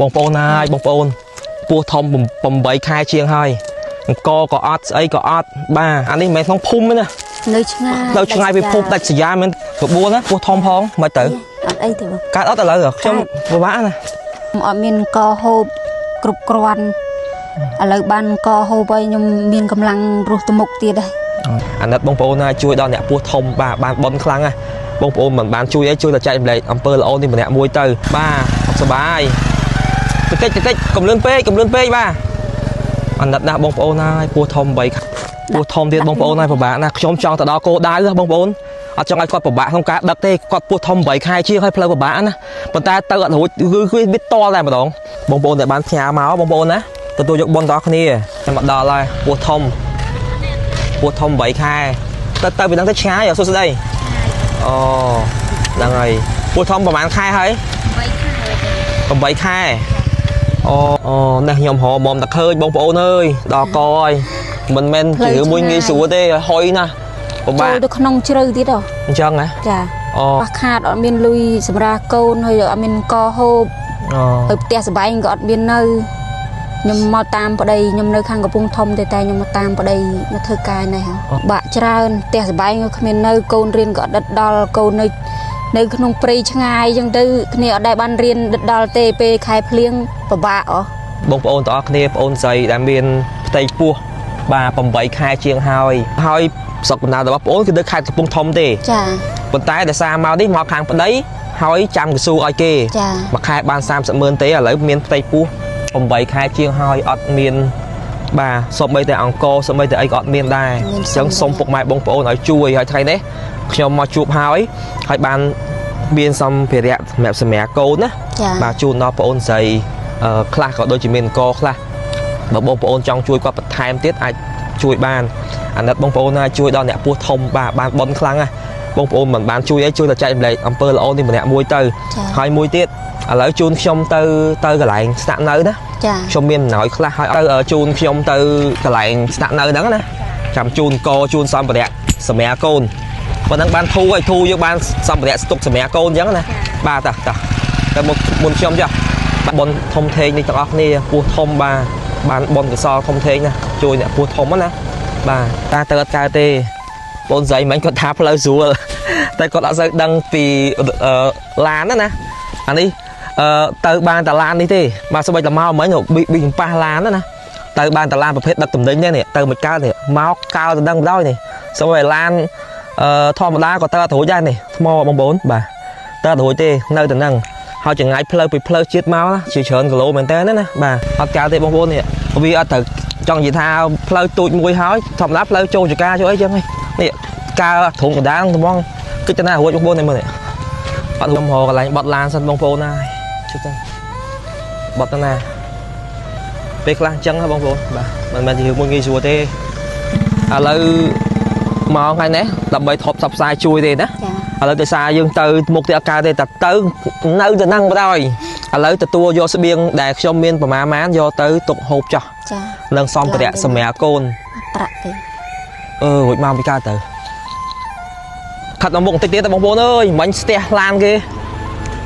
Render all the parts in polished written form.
បងប្អូនហើយបងប្អូនពោះធំ8 ខែជាងហើយអង្គក៏អត់ស្អីក៏អត់បាទអានេះមិនមែនក្នុងភូមិទេណានៅឆ្ងាយពីភូមិដាច់ស្រយាលមានក្បួនណាពោះធំផងមិនទៅអត់អីទេបងកើតអត់ឥឡូវខ្ញុំពិបាកណាអត់មានកហូបគ្រប់គ្រាន់ឥឡូវបានកហូបហើយខ្ញុំមានកម្លាំងរស់ទៅមុខទៀតដែរអាណិតបងប្អូនណាជួយដល់អ្នកពោះធំបាទបានបនខ្លាំងណាបងប្អូនមិនបានជួយអីជួយតែចែករំលែកអំពើល្អនេះម្នាក់មួយទៅបាទសុខសប្បាយតិចកំលឿនពេកបាទអាណិតណាស់បងប្អូនហើយពោះធំពោះធំទៀតបងប្អូនហើយពិបាកណាខ្ញុំចង់ទៅដល់គោលដៅបងប្អូនអត់ចង់ឲ្យគាត់ពិបាកក្នុងការដឹកទេគាត់ពោះធំ8 ខែជាងហើយផ្លូវពិបាកណាប៉ុន្តែទៅអត់រួចគឺវាតល់តែម្ដងបងប្អូនដែលបានផ្ញើមកបងប្អូនណាទទួលយកបុណ្យដល់គ្នាខ្ញុំមកដល់ហើយពោះធំ8 ខែទៅពីហ្នឹងទៅឆ្ងាយសួស្ដីអូហ្នឹងហើយពោះធំប្រហែលខែហើយ8 ខែអូនេះខ្ញុំរមតែឃើញបងប្អូនអើយដល់កហើយមិនមែនជឿមួយងាយស្រួលទេហុយណាពិបាកចូលទៅក្នុងជ្រៅទៀតហ៎អញ្ចឹងហ៎ចាអូខ្វះខាតអត់មានលុយសម្រាប់កូនហើយអត់មានកហូបទៅផ្ទះសបែងក៏អត់មាននៅខ្ញុំមកតាមប្តីខ្ញុំនៅខាងកំពង់ធំតែខ្ញុំមកតាមប្តីមកធ្វើការនេះបាក់ច្រើនផ្ទះសបែងក៏គ្មាននៅកូនរៀនក៏អត់ដិតដល់កូននៅក្នុងព្រៃឆ្ងាយអញ្ចឹងទៅគ្នាអត់ដែលបានរៀនដិតដល់ទេពេលខែភ្លៀងពិបាកបងប្អូនទាំងអស់គ្នាបងប្អូនស្រីដែលមានផ្ទៃពោះបាទ8 ខែជាងហើយស្រុកបណ្ដារបស់បងប្អូនគឺនៅខេត្តកំពង់ធំទេចាប៉ុន្តែដោយសារមកនេះមកខាងប្តីហើយចាំកស៊ូឲ្យគេមួយខែបាន30,000ទេឥឡូវមានផ្ទៃពោះ8 ខែជាងហើយអត់មានបាទសូម្បីតែអង្គសូម្បីតែអីក៏អត់មានដែរអញ្ចឹងសូមពុកម៉ែបងប្អូនឲ្យជួយហើយថ្ងៃនេះខ្ញុំមកជួបហើយបានមានសម្ភារៈសម្រាប់កូនណាបាទជូនដល់បងប្អូនស្រីខ្លះក៏ដូចជាមានអង្គខ្លះបើបងប្អូនចង់ជួយគាត់បន្ថែមទៀតអាចជួយបានអាណិតបងប្អូនណាជួយដល់អ្នកពោះធំបាទបានបនខ្លាំងណាបងប្អូនមិនបានជួយអីជួយតែចែករំលែកអំពើល្អនេះម្នាក់មួយទៅហើយមួយទៀតឥឡូវជូនខ្ញុំទៅកន្លែងស្នាក់នៅណាខ្ញុំមានអំណោយខ្លះហើយទៅជូនខ្ញុំទៅកន្លែងស្នាក់នៅហ្នឹងណាចាំជូនកជូនសម្ភារៈសម្រាប់កូនប៉ុណ្ណឹងបានធូយើងបានសម្ភារៈស្តុកសម្រាប់កូនអញ្ចឹងណាបាទតែមុនខ្ញុំចាបនធំធេងនេះទាំងអស់គ្នាពោះធំបានបនកសលធំធេងណាជួយអ្នកពោះធំណាបាទតែទៅអត់កើតទេបងស្រីមិញគាត់ថាផ្លូវស្រួលតែគាត់អត់សូវដឹងពីឡានណាអានេះទៅបានតាឡាននេះទេបាទសូម្បីតែមកមិញប៊ីចំប៉ះឡានណាទៅបានតាឡានប្រភេទដឹកទំនិញនេះទៅមិនកើតនេះមកកោទៅដឹងបណ្ដោយនេះសូម្បីឡានធម្មតាក៏ទៅអត់រួចដែរនេះថ្មបងប្អូនបាទទៅអត់រួចទេនៅតែហ្នឹងហើយចង្ងាយផ្លូវពីផ្លូវជាតិមកណាជាច្រើនគីឡូមែនតើណាបាទអត់កើតទេបងប្អូននេះវាអត់ត្រូវចង់និយាយថាផ្លូវទូចមួយហើយធម្មតាផ្លូវចូលចកាចូលអីចឹងនេះកើធំកណ្ដាលត្មងគិតទៅណារួចបងប្អូននេះមើលនេះអត់ខ្ញុំរកកន្លែងបត់ឡានសិនបងប្អូនណាជិះទៅបត់ទៅណាពេលខ្លះអញ្ចឹងបងប្អូនបាទមិនមែនជារឿងមួយងាយស្រួលទេឥឡូវមកថ្ងៃនេះដើម្បីថប់ផ្សព្វផ្សាយជួយទេណាឥឡូវដោយសារយើងទៅមុខទៅអត់កើតទេតែទៅនៅទៅហ្នឹងបណ្ដោយឥឡូវទទួលយកស្បៀងដែលខ្ញុំមានប្រមាណយកទៅទុកហូបចោះនឹងសម្ភារៈសម្រាប់កូនប្រាក់ទេរួចមកពីកើតទៅខាត់ដល់មុខបន្តិចទៀតបងប្អូនអើយមិញស្ទះឡានគេ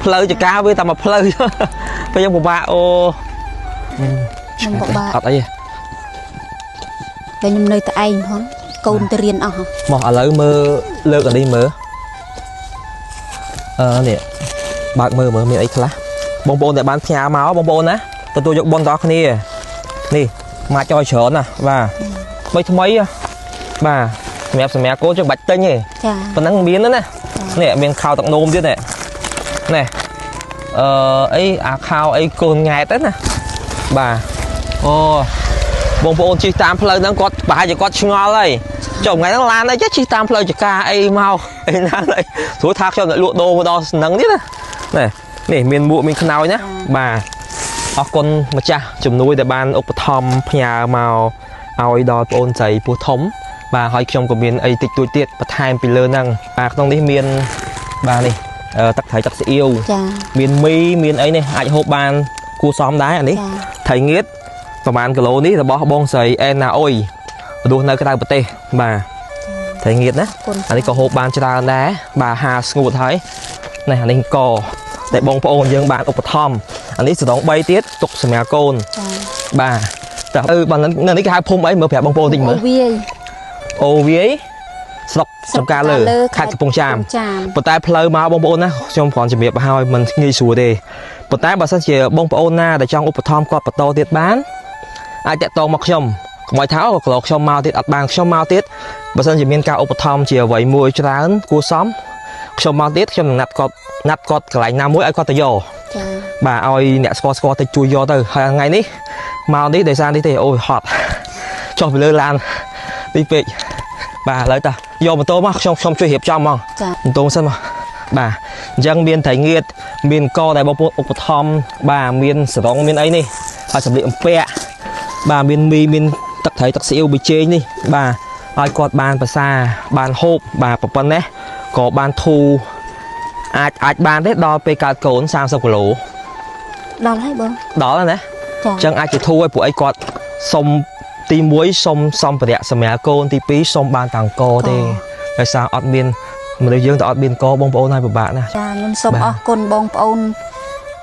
ផ្លូវចកាវាតែមកផ្លូវពេលយើងពិបាកខ្ញុំពិបាកអត់អីទេតែខ្ញុំនៅតែឯងផងកូនទៅរៀនអស់មកឥឡូវមើលលើកអានេះមើលនេះបើកមើលមានអីខ្លះបងប្អូនដែលបានផ្ញើមកបងប្អូនណាទទួលយកបុណ្យដល់គ្នានេះមកចោលច្រើនណាបាទថ្មីបាទសម្រាប់កូនចឹងបាច់ទិញទេប៉ុណ្ណឹងមានណានេះមានខោទឹកនោមទៀតនេះអីអាខោអីកូនង៉ែតណាបាទបងប្អូនជិះតាមផ្លូវហ្នឹងគាត់ប្រហែលជាគាត់ឆ្ងល់ហើយចុះថ្ងៃហ្នឹងឡានអីចេះជិះតាមផ្លូវចកាអីមកអីណាអីព្រោះថាខ្ញុំអ្នកលក់ដូរមកដល់ហ្នឹងទៀតណានេះមានមួកមានខ្នើយណាបាទអរគុណម្ចាស់ជំនួយដែលបានឧបត្ថម្ភផ្ញើមកឲ្យដល់បងប្អូនស្រីពោះធំបាទហើយខ្ញុំក៏មានអីតិចតួចទៀតបន្ថែមពីលើហ្នឹងបាទក្នុងនេះមានបាទនេះទឹកត្រីទឹកស៊ីអ៊ីវមានមីមានអីនេះអាចហូបបានគួរសមដែរអានេះត្រីងៀតប្រហែលគីឡូនេះរបស់បងស្រីអេណាអុយរស់នៅក្រៅប្រទេសបាទត្រីងៀតណាអានេះក៏ហូបបានច្រើនដែរបាទហាស្ងួតហើយនេះអានេះកតែបងប្អូនយើងបានឧបត្ថម្ភ anh ấy sử dụng bay tiết tục sầm mèo côn bà bằng nên cái hai phun ấy mở phèo bông bồn tình mở ô vi sọc trong cá lơ khai từ bông chàm bột tai plơ máu bông bồn á trong phòng chuẩn bị bà hai mình nghi sùa đề bột tai bà sẽ chỉ bông bồn na để trong ốp thom qua bột to tiết bán ai chạy to mặc chồng mọi tháo hoặc lọt trong mao tiết ắt bàn trong mao tiết bà sẽ chỉ miên cao ốp thom chỉ vậy mùi cho rán cua xóm trong mao tiết trong nát cọt cái lại nam mũi ai cọt tay dò bà ơi nè score tay chui dò từ hai ngày ní mao tí để sang đi thì ôi hot cho phải lơ lan đi về bà lấy ta do một tô mà không chơi hiệp trong mà một tô sân mà bà dân miền thấy nghiệt miền co này bao bột thom bà miền sử dụng miền ấy đi bà chuẩn bị phe bà miền tắc thấy tắc xỉu bị chế đi bà ai quạt bàn bà xa bàn hộp bà bअपन đấy có bàn thu ai bàn đấy đo pe cà cồn sang sọc lỗ đó là đấy chẳng ai chỉ thu ai của ai quạt xong tí muối xong phải đẹp sầm mẹ côn tí pí xong bàn tàng co thì tại sao ọt biên mà được dương tại ọt biên co bông bông này của bạn nè nhưng xong ọt côn bông bông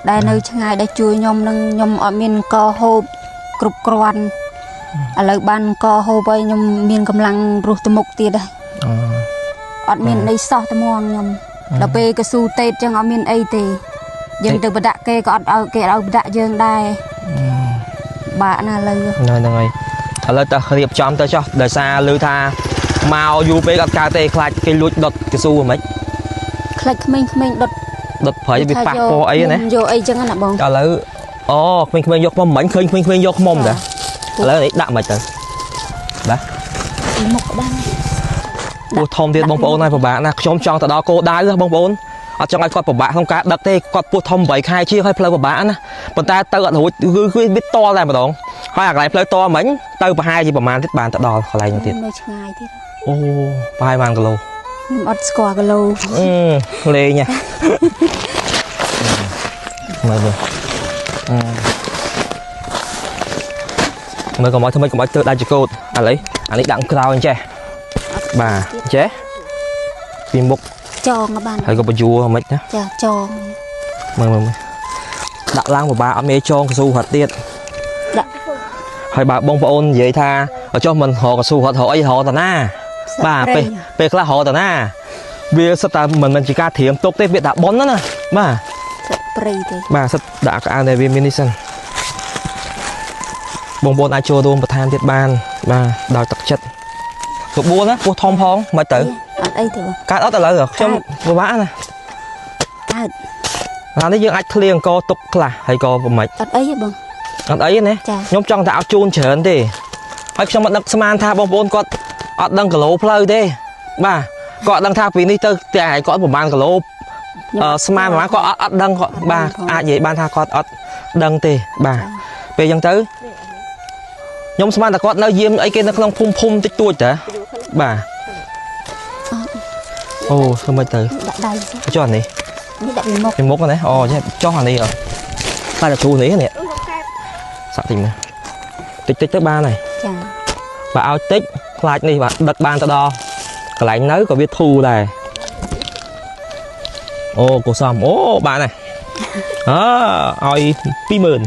đây nơi chẳng ai đã chui nhom ọt biên co hộp cục quan ở lại ban co hộp ấy nhom miên cầm lăng ruột từ mục tiệt đây ọt biên đây so tầm muang nhom đập pe cái su tết chẳng ọt biên ấy thì dương từ bờ đạ kê có ọt kê ở đạ dương đây bạn là lời rồi lời ta hiệp chọn ta cho đời xa lưu tha màu du pe gặp cà tê khai cái lụt đột cái su mấy khai mình đột phải bị phạt po ấy này vô ấy chẳng là bông cho lời mình dọc mông mảnh khơi dọc mông đã lời đấy đạm mày trời đó buộc thông tiền bông bồn này của bạn nè trong trong tại đó cô đái ra bông bồn ở trong ai quạt của bạn không cá đặc tê quạt buộc thông bảy khai chia hai plei của bạn nè bọn ta tự hồi cứ biết to này mà đúng hai lại plei to mảnh từ và hai gì mà mang thiết bàn tại đò khỏi lại nhiều tiền ô hai mang lô ọt score lô lê nha mới còn mọi từ đại chỉ cô anh lấy đặng cao anh che bà chế phim mục cho các bạn hay có bao nhiêu mấy nhá cho mừng đã lang của bà ở mê cho su hoạt tiết hay bà bông ôn vậy tha ở cho mình họ có su hoạt họ ấy họ tao na bà pe là họ tao na vì sao ta mình chỉ ca thiểm tốt tết việt đã bón đó nè bà sắp đã cả này vì minisan bông bồn ai cho đôn một than tiết ban bà đào tặc chất một buôn á, buôn thom phong mà tử cá đó ta lợi được trong vô bã này là nó dương ách liền co tục là hay co vào mạch ăn ấy nè nhóm trong tạo chun chởn thì hay trong mặt đất man tha bông bồn con ọt đăng cả lỗ plei đi bà gọi đăng tha vì đi tới tại có một bàn cả lỗ man mà có ọt đăng gọi bà vậy ban tha con ọt đăng thì bà về dân tới nhóm man là con nó diêm ấy kia nó không phum tích tua chả bà ô không bao tử cho anh đi mình mốt cái này cho anh đi rồi ta là chú này nè sợ tình này tích tới ba này bà ao tích lại đi bà đặt bàn ta đo cái lại nới có biết thu này ô cô xòm bà này oi pi mờn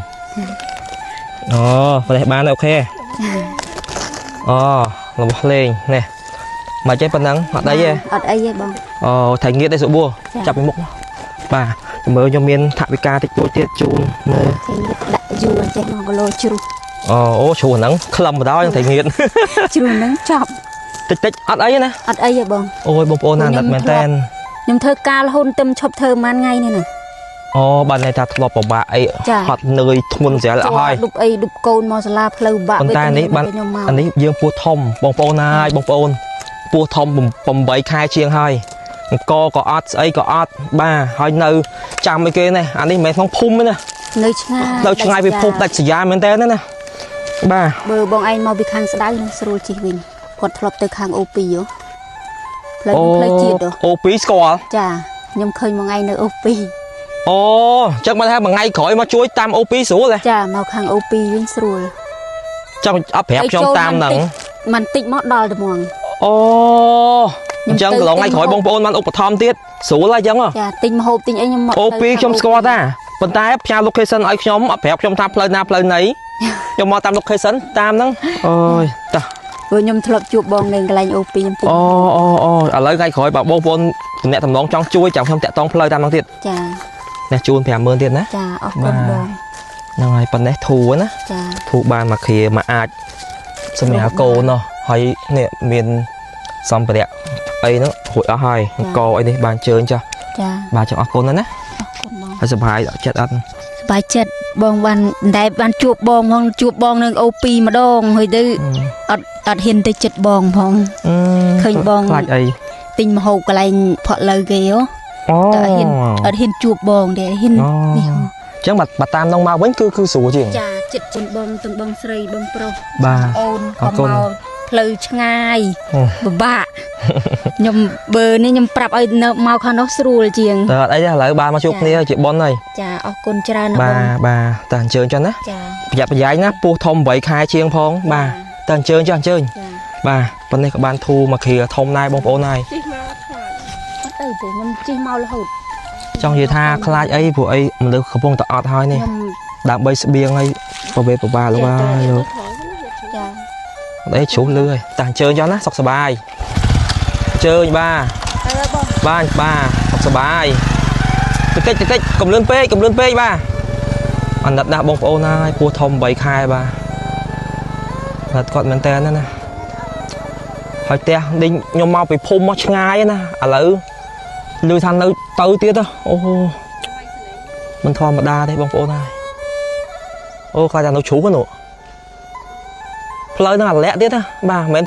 và đây bán này ok là một lên nè mà trái phần nắng ở đây bông thành nghĩa đây sổ bùa chặt cái mục bà mới cho miên thạ ca tích tiết chun chủ nắng khầm vào đó thành nghiện chủ nắng chọc tích ở ấy nè ở ấy bông ôi bông ôn đặt mền ten nhưng thơ ca là hôn tâm chọc thơ man ngay này nè bạn này thật lọp của bà ấy hoặc nơi thôn rẻ là hơi đục côn mò la pleu bạ con ta này anh ấy dương pua thông bông ôn hai bông ôn pua thông bông bảy khai chiêng hai co có ớt ấy có ớt ba hai nơi chạm mấy kia này anh ấy mấy phong phum nữa nè nơi ngay bị phum đặt xì men tên nữa nè ba bờ bông anh mau bị khang sấy nữa rồi chị Vinh quật lọp từ khang op yếu op score chà nhưng khơi một ngày nữa op chắc mà thấy bằng ngay khỏi mà chuối tam op xuống này chà màu khang op Vinh rồi trong ấp hẹp trong tam nặng mình tích mót đo được mòn chẳng lộn ngay khỏi bông bồn man ốp thom tiết số là chẳng à tình hộp tình anh nhưng op trong score ta ប៉ុន្តែផ្ញើ location ឲ្យខ្ញុំអត់ប្រាប់ខ្ញុំថាផ្លូវណាផ្លូវណីខ្ញុំមកតាម location តាមហ្នឹងអូយតា ព្រោះខ្ញុំធ្លាប់ជួបបងនៅកន្លែង OP ខ្ញុំទី អូឥឡូវថ្ងៃក្រោយបើបងប្អូនតំណែងតំណងចង់ជួយចាំខ្ញុំតាក់តងផ្លូវតាមហ្នឹងទៀត ចា នេះជូន 50000 ទៀតណា ចាអរគុណបង ហ្នឹងហើយប៉ុណ្ណេះធូរណា ចា ធូរបានមកគ្រាមកអាចសម្រាប់កូនណោះហើយនេះមានសម្ភារៈអីហ្នឹងរួចអស់ហើយកអីនេះបានជើញចាស់ ចា បាទចង់អរគុណណាស់ណា អរគុណបង ហើយសុបាយចិត្តអត់ សប្បាយចិត្តបងបានតែបានជួបបងផងជួបបងនឹង OP ម្ដងហើយទៅអត់ហ៊ានទៅចិត្តបងផងឃើញបង ខ្លាចអី ទិញម្ហូបកន្លែងផក់លើគេហ៎ អូ តែអត់ហ៊ានជួបបងទេហ៊ាននេះ អញ្ចឹងបើតាមនងមកវិញគឺស្រួលជាង ចាចិត្តជូនបងទាំងបងស្រីបងប្រុស បាទ អូន អរ ក៏ គុណ មកផ្លូវឆ្ងាយពិបាកខ្ញុំបើនេះខ្ញុំប្រាប់ឲ្យនៅមកខាងនោះស្រួលជាង តើអត់អីទេឥឡូវបានមកជួបគ្នាជាប៉ុនហើយ ចាអរគុណច្រើនណាស់ បា បង ទបាទតើអញ្ជើញចឹងណា ចា ប្រយ័ត្នប្រយែងណាពោះធំ8ខែជាងផងបាទតើអញ្ជើញចុះអញ្ជើញ ចា បាទប៉ុណ្នេះក៏បានធូរមកគ្រាធំដែរបងប្អូនហើយ អត់អីទេខ្ញុំជិះមករហូត ចង់និយាយថាខ្លាចអីព្រោះអីមនុស្សកំពុងតែអត់ហើយនេះ ខ្ញុំ ដើម្បីស្បៀងឲ្យប្រវេប្របាលលោកហើយលោក ចា អត់អីជ្រុះលឺហើយតើអញ្ជើញចុះណាសុខសប្បាយអញ្ជើញបាទ ទៅបង បាទសុខសប្បាយតិចកុំលឿនពេកបាទអាណិតណាស់បងប្អូនហើយពោះធំ8ខែបាទអាណិតគាត់មែនតើណាហើយផ្ទះដេញខ្ញុំមកពីភូមិមកឆ្ងាយណាឥឡូវលឺថានៅទៅទៀតអូមិនធម្មតាទេបងប្អូនហើយអូខ្លាចតែនៅជ្រុះនោះផ្លូវហ្នឹងអាលាក់ទៀតណាបាទមិនមែន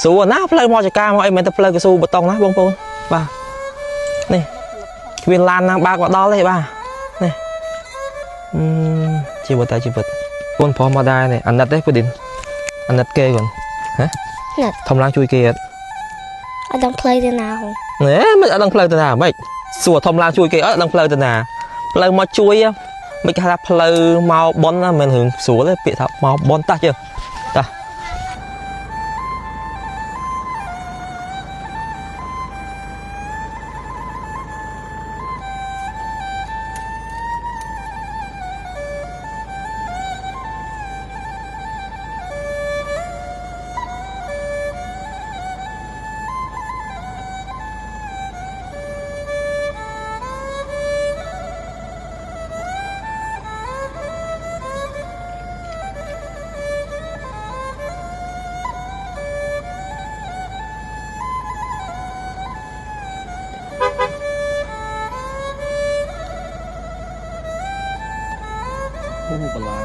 ស្រួលណាផ្លូវមកចកាមកអីមិនមែនតែផ្លូវកស៊ូបេតុងណាបងប្អូនបាទនេះគ្មានឡានណាបើកមកដល់ទេបាទនេះជីវិតតែជីវិតកូនប្រុសមកដែរនេះអាណិតទេពូឌីនអាណិតគេគាត់ហ៎ធម្មតាជួយគេអត់ អត់ដឹងផ្លូវទៅណាហ៎ ណែមិនអត់ដឹងផ្លូវទៅណាហ្មងសួរធម្មតាជួយគេអត់ដឹងផ្លូវទៅណាផ្លូវមកជួយមិនគេថាផ្លូវមកបនណាមិនរឿងស្រួលទេពាក្យថាមកបនតោះជើតោះអូបន្លា